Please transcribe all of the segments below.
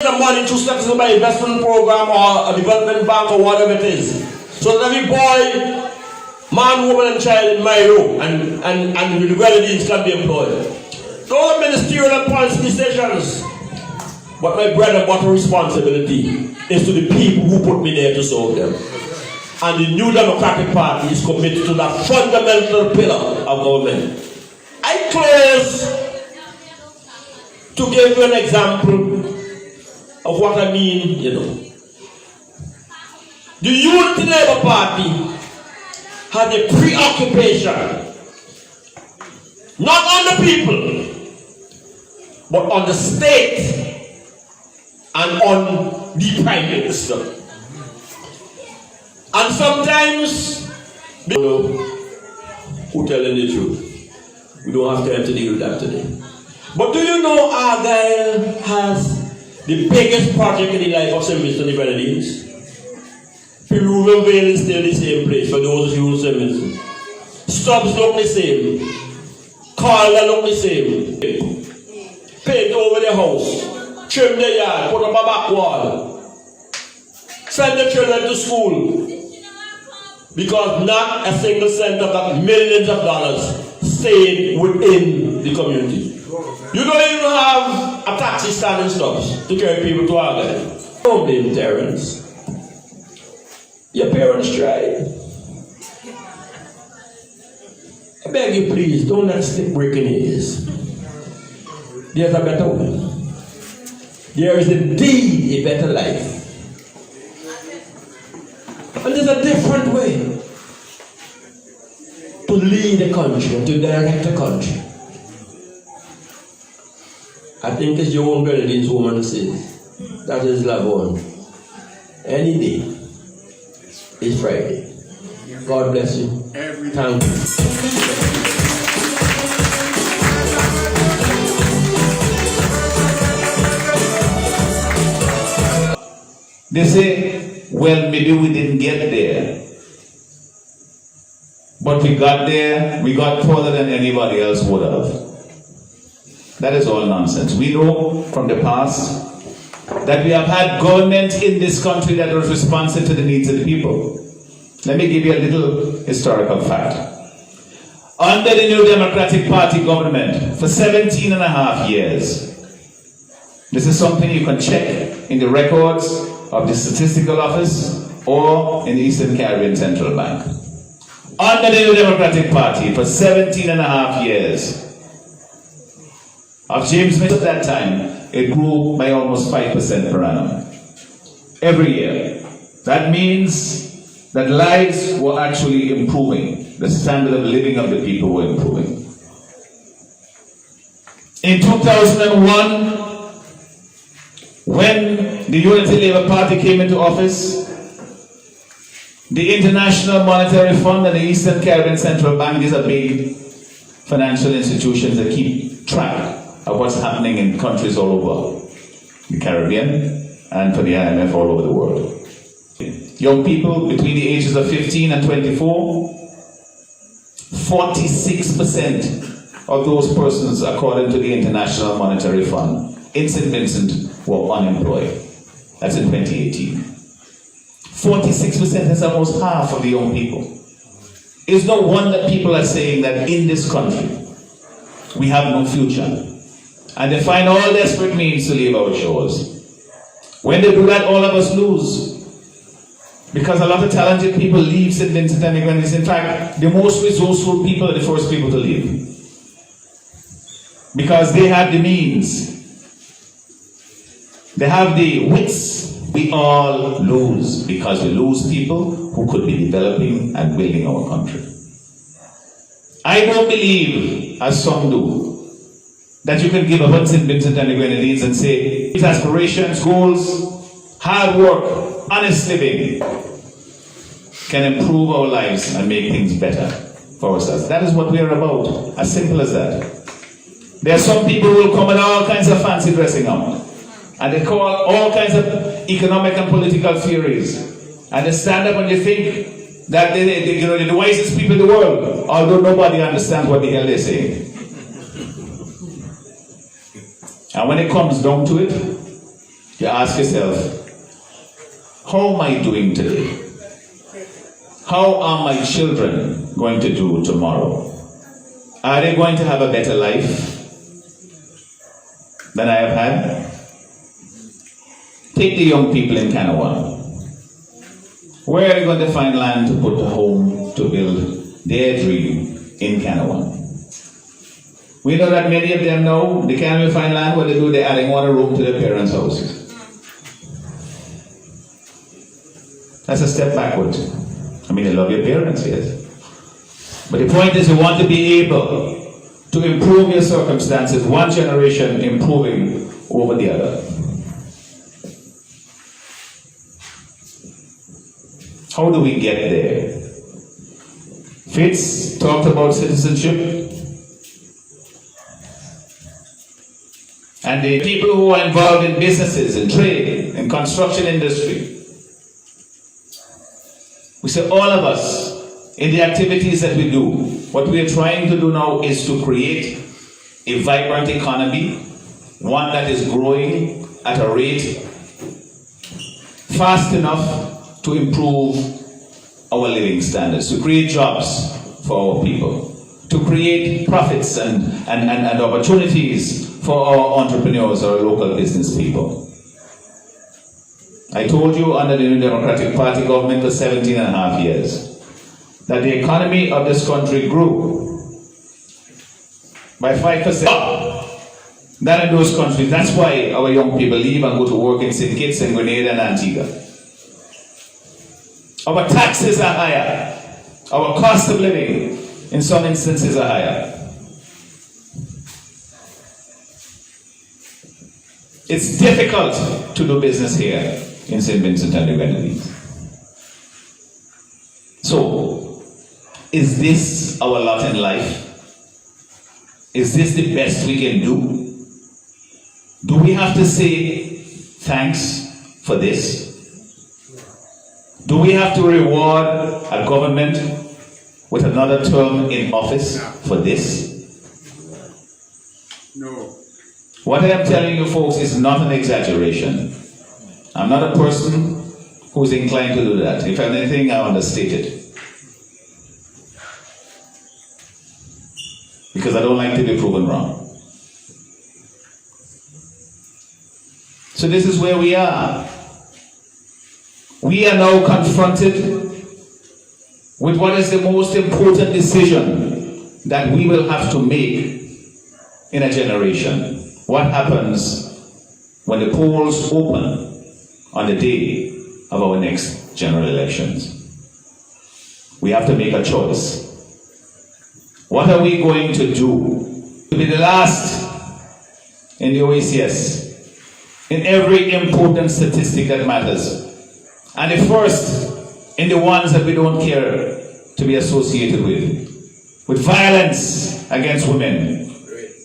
The money to set up an investment program or a development bank or whatever it is. So that every boy, man, woman, and child in my room and the grenadines can be employed. Those are ministerial and policy decisions. But my bread and butter responsibility is to the people who put me there to serve them. And the New Democratic Party is committed to that fundamental pillar of government. I close to give you an example of what I mean, The Unity Labour Party had a preoccupation not on the people, but on the state and on the Prime Minister. And sometimes, who telling the truth? We don't have time to deal with that today. But do you know Argyle has the biggest project in the life of St. Vincent and the Grenadines? Peruvian Vale is still the same place for those who use St. Vincent. Stubbs look the same. Carla look the same. Paint over the house. Trim the yard. Put up a back wall. Send the children to school. Because not a single cent of that millions of dollars stayed within the community. You don't even have a taxi stand in Stubbs to carry people to Argyle. Don't blame Terrence. Your parents tried. I beg you please, don't let stick break in your ears. There's a better way. There is indeed a better life. And there's a different way to lead the country and to direct the country. I think it's your own Grenadines woman says. That is Lavon. Any day is Friday. God bless you. Thank you. They say, well, maybe we didn't get there. But we got there, we got further than anybody else would have. That is all nonsense. We know from the past that we have had government in this country that was responsive to the needs of the people. Let me give you a little historical fact. Under the New Democratic Party government for 17 and a half years, this is something you can check in the records of the Statistical Office or in the Eastern Caribbean Central Bank. Under the New Democratic Party for 17 and a half years, of James Smith at that time, it grew by almost 5% per annum. Every year. That means that lives were actually improving. The standard of living of the people were improving. In 2001, when the Unity Labour Party came into office, the International Monetary Fund and the Eastern Caribbean Central Bank, these are big financial institutions that keep track of what's happening in countries all over the Caribbean and for the IMF all over the world. Young people between the ages of 15 and 24, 46% of those persons, according to the International Monetary Fund, in St. Vincent were unemployed. That's in 2018. 46%, that's almost half of the young people. It's no wonder people are saying that in this country, we have no future. And they find all desperate means to leave our shores. When they do that, all of us lose. Because a lot of talented people leave St. Vincent and the Grenadines. In fact, the most resourceful people are the first people to leave. Because they have the means. They have the wits. We all lose because we lose people who could be developing and building our country. I don't believe, as some do, that you can give up on St. Vincent and the Grenadines and say, its aspirations, goals, hard work, honest living can improve our lives and make things better for ourselves. That is what we are about, as simple as that. There are some people who will come in all kinds of fancy dressing up, and they call all kinds of economic and political theories, and they stand up and they think that they're the wisest people in the world, although nobody understands what the hell they're saying. And when it comes down to it, You ask yourself, how am I doing today? How are my children going to do tomorrow? Are they going to have a better life than I have had? Take the young people in Kanawha. Where are they going to find land to put a home, to build their dream in Kanawha? We know that many of them know they can't even find land. What they do, they're adding one room to their parents' houses. That's a step backward. I mean, they love your parents, yes. But the point is, you want to be able to improve your circumstances, one generation improving over the other. How do we get there? Fitz talked about citizenship. And the people who are involved in businesses, in trade, in construction industry. We say all of us, in the activities that we do, what we are trying to do now is to create a vibrant economy, one that is growing at a rate fast enough to improve our living standards, to create jobs for our people, to create profits and opportunities for our entrepreneurs, our local business people. I told you under the New Democratic Party government for 17 and a half years that the economy of this country grew by 5% than in those countries. That's why our young people leave and go to work in St. Kitts and Grenada and Antigua. Our taxes are higher. Our cost of living in some instances are higher. It's difficult to do business here in St. Vincent and the Grenadines. So, is this our lot in life? Is this the best we can do? Do we have to say thanks for this? Do we have to reward a government with another term in office for this? No. What I am telling you folks is not an exaggeration. I'm not a person who's inclined to do that. If anything, I understate it. Because I don't like to be proven wrong. So this is where we are. We are now confronted with what is the most important decision that we will have to make in a generation. What happens when the polls open on the day of our next general elections? We have to make a choice. What are we going to do to be the last in the OECS, in every important statistic that matters, and the first in the ones that we don't care to be associated with violence against women,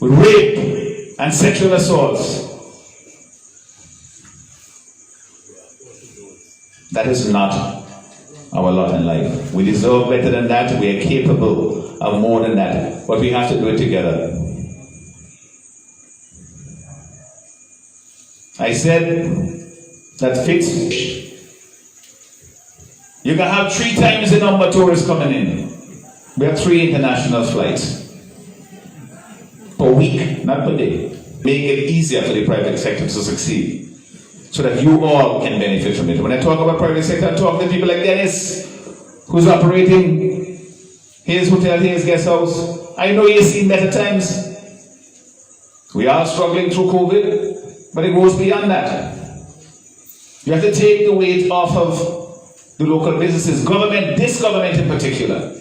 with rape and sexual assaults? That is not our lot in life. We deserve better than that. We are capable of more than that. But we have to do it together. I said that Fitz, you can have 3 times the number of tourists coming in. We have 3 international flights per week, not per day. Make it easier for the private sector to succeed, so that you all can benefit from it. When I talk about private sector, I talk to people like Dennis, who's operating his hotel, his guest house. I know he's seen better times. We are struggling through COVID, but it goes beyond that. You have to take the weight off of the local businesses, government, this government in particular.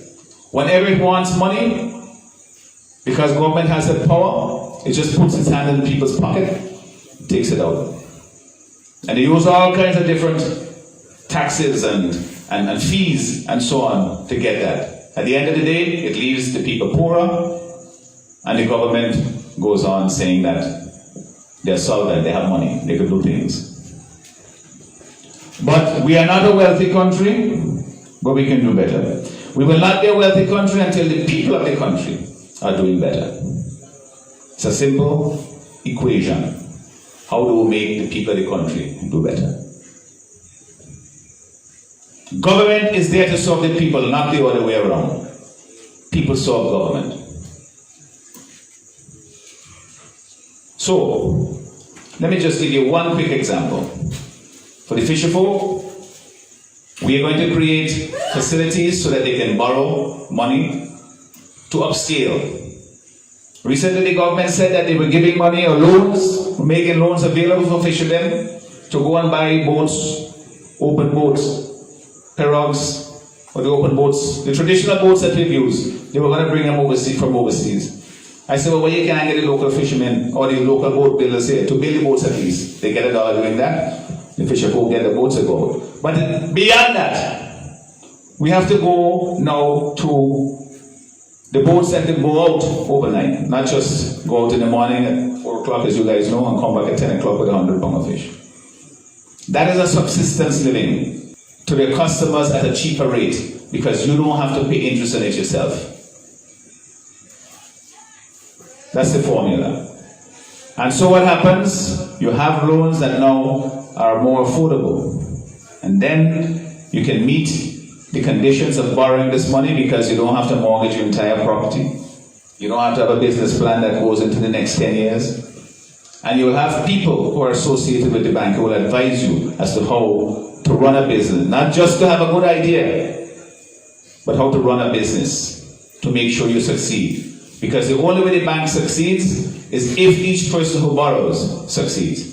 Whenever it wants money, because government has that power, it just puts its hand in people's pocket, takes it out. And they use all kinds of different taxes and fees and so on to get that. At the end of the day, it leaves the people poorer, and the government goes on saying that they're solvent, they have money, they can do things. But we are not a wealthy country, but we can do better. We will not be a wealthy country until the people of the country are doing better. It's a simple equation. how do we make the people of the country do better? Government is there to serve the people, not the other way around. People serve government. So, let me just give you one quick example. For the fisher folk, we are going to create facilities so that they can borrow money to upscale. Recently, the government said that they were giving money or loans, making loans available for fishermen to go and buy boats, open boats, pirogues, or the open boats, the traditional boats that we've used. They were going to bring them overseas from overseas. I said, well, you can't get the local fishermen or the local boat builders here to build the boats at least. They get $1 doing that. The fisher folk get the boats to go. But beyond that, we have to go now to the boats that can go out overnight, not just go out in the morning at 4 o'clock, as you guys know, and come back at 10 o'clock with 100 pounds of fish. That is a subsistence living to the customers at a cheaper rate because you don't have to pay interest on it yourself. That's the formula. And so what happens? You have loans that now are more affordable. And then you can meet the conditions of borrowing this money because you don't have to mortgage your entire property. You don't have to have a business plan that goes into the next 10 years. And you'll have people who are associated with the bank who will advise you as to how to run a business. Not just to have a good idea, but how to run a business to make sure you succeed. Because the only way the bank succeeds is if each person who borrows succeeds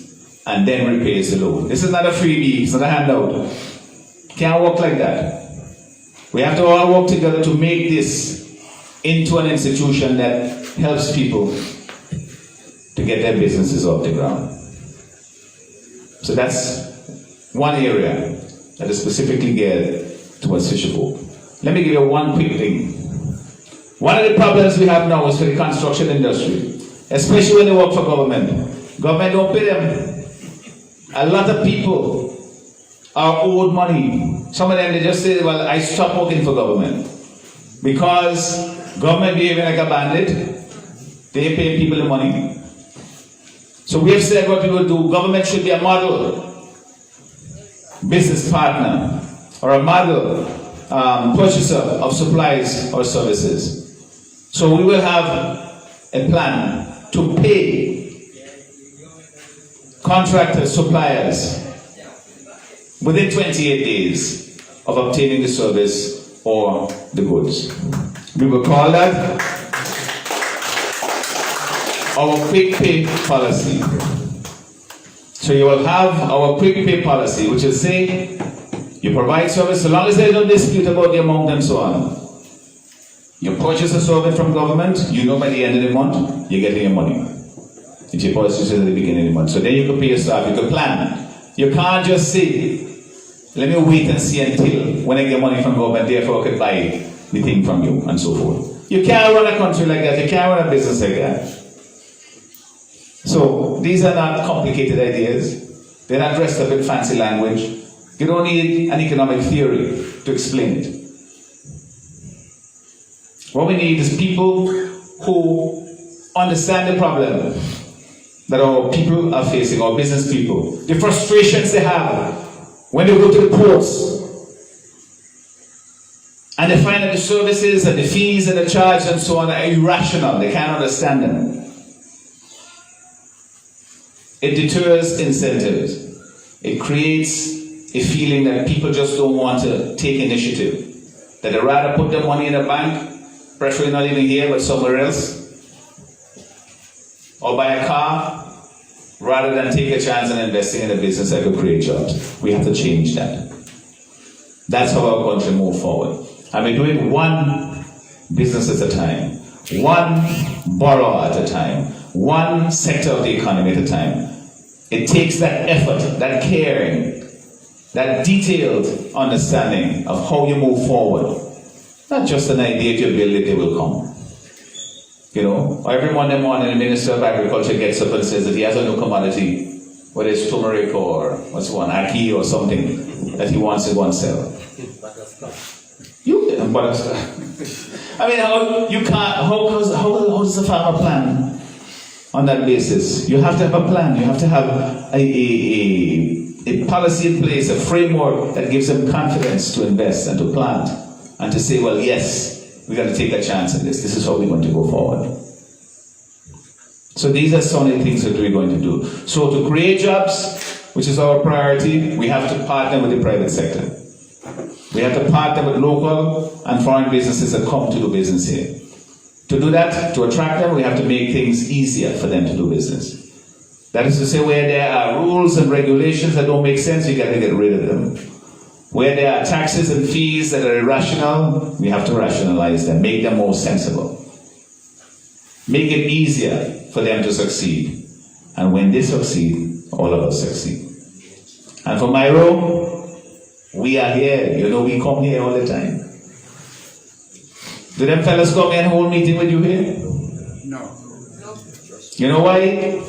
and then repays the loan. This is not a freebie, it's not a handout. Can't work like that. We have to all work together to make this into an institution that helps people to get their businesses off the ground. So that's one area that is specifically geared towards fisher folk. Let me give you one quick thing. One of the problems we have now is for the construction industry, especially when they work for government. Government don't pay them. A lot of people are owed money. Some of them, they just say, well, I stopped working for government. Because government behaving like a bandit, they pay people the money. So we have said what we will do. Government should be a model business partner or a model purchaser of supplies or services. So we will have a plan to pay contractors, suppliers within 28 days of obtaining the service or the goods. We will call that our quick pay policy. So you will have our quick pay policy, which is say you provide service so long as there is no dispute about the amount and so on. You purchase a service from government, you know by the end of the month, you're getting your money. It's your policy at the beginning of the month. So then you can pay your staff, you can plan. You can't just say, let me wait and see until when I get money from government, therefore I could buy the thing from you, and so forth. You can't run a country like that, you can't run a business like that. So these are not complicated ideas. They're not dressed up in fancy language. You don't need an economic theory to explain it. What we need is people who understand the problem that our people are facing, our business people. The frustrations they have when they go to the ports and they find that the services and the fees and the charge and so on are irrational. They can't understand them. It deters incentives. It creates a feeling that people just don't want to take initiative. That they'd rather put their money in a bank, preferably not even here but somewhere else, or buy a car, rather than take a chance in investing in a business that could create jobs. We have to change that. That's how our country moves forward. And we do it one business at a time, one borrower at a time, one sector of the economy at a time. It takes that effort, that caring, that detailed understanding of how you move forward. Not just an idea to build it, they will come. You know, every Monday morning the Minister of Agriculture gets up and says that he has a new commodity, whether it's turmeric or what's one, ackee or something that he wants to go and sell. I mean, how does a farmer plan on that basis. You have to have a plan. You have to have a policy in place, a framework that gives them confidence to invest and to plant and to say, well, yes, we got to take a chance in this. This is how we're going to go forward. So these are some of the things that we're going to do. So to create jobs, which is our priority, we have to partner with the private sector. We have to partner with local and foreign businesses that come to do business here. To do that, to attract them, we have to make things easier for them to do business. That is to say, where there are rules and regulations that don't make sense, you got to get rid of them. Where there are taxes and fees that are irrational, we have to rationalize them, make them more sensible. Make it easier for them to succeed. And when they succeed, all of us succeed. And for Myro, we are here. You know, we come here all the time. Do them fellas come here and hold meeting with you here? No. You know why?